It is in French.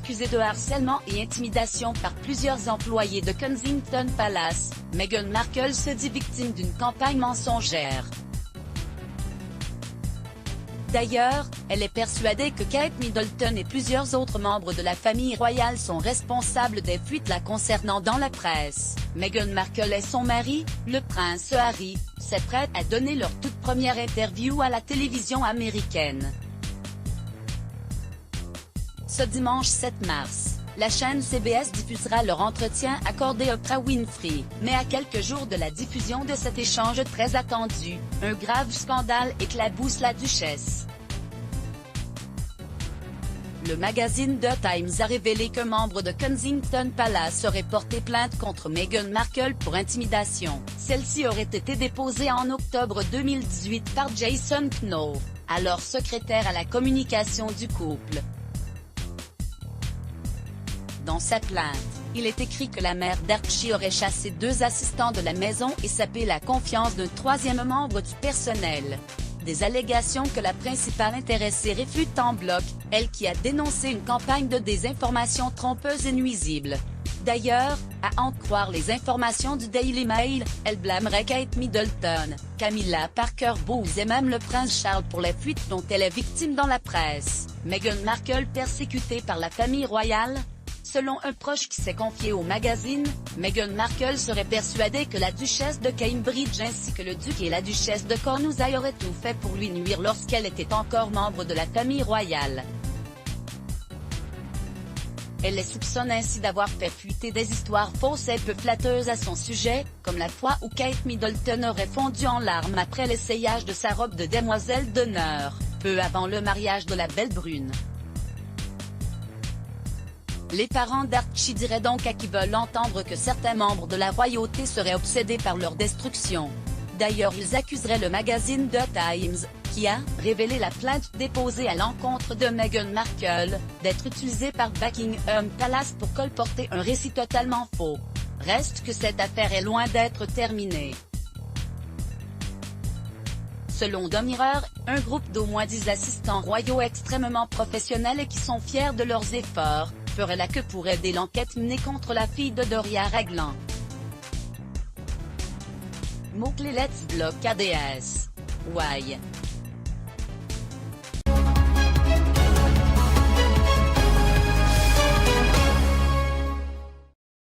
accusée de harcèlement et intimidation par plusieurs employés de Kensington Palace, Meghan Markle se dit victime d'une campagne mensongère. D'ailleurs, elle est persuadée que Kate Middleton et plusieurs autres membres de la famille royale sont responsables des fuites la concernant dans la presse. Meghan Markle et son mari, le prince Harry, s'apprêtent à donner leur toute première interview à la télévision américaine. Ce dimanche 7 mars, la chaîne CBS diffusera leur entretien accordé à Oprah Winfrey, mais à quelques jours de la diffusion de cet échange très attendu, un grave scandale éclabousse la duchesse. Le magazine The Times a révélé qu'un membre de Kensington Palace aurait porté plainte contre Meghan Markle pour intimidation. Celle-ci aurait été déposée en octobre 2018 par Jason Knowles, alors secrétaire à la communication du couple. Dans sa plainte, il est écrit que la mère d'Archie aurait chassé 2 assistants de la maison et sapé la confiance d'un 3e membre du personnel. Des allégations que la principale intéressée réfute en bloc, elle qui a dénoncé une campagne de désinformation trompeuse et nuisible. D'ailleurs, à en croire les informations du Daily Mail, elle blâmerait Kate Middleton, Camilla Parker Bowles et même le prince Charles pour les fuites dont elle est victime dans la presse. Meghan Markle persécutée par la famille royale? Selon un proche qui s'est confié au magazine, Meghan Markle serait persuadée que la duchesse de Cambridge ainsi que le duc et la duchesse de Cornouailles auraient tout fait pour lui nuire lorsqu'elle était encore membre de la famille royale. Elle les soupçonne ainsi d'avoir fait fuiter des histoires fausses et peu flatteuses à son sujet, comme la fois où Kate Middleton aurait fondu en larmes après l'essayage de sa robe de demoiselle d'honneur, peu avant le mariage de la belle brune. Les parents d'Archie diraient donc à qui veulent entendre que certains membres de la royauté seraient obsédés par leur destruction. D'ailleurs ils accuseraient le magazine The Times, qui a révélé la plainte déposée à l'encontre de Meghan Markle, d'être utilisée par Buckingham Palace pour colporter un récit totalement faux. Reste que cette affaire est loin d'être terminée. Selon The Mirror, un groupe d'au moins 10 assistants royaux extrêmement professionnels et qui sont fiers de leurs efforts, ferait la queue pour aider l'enquête menée contre la fille de Doria Ragland. Mot-clé Let's Block ADS. Why?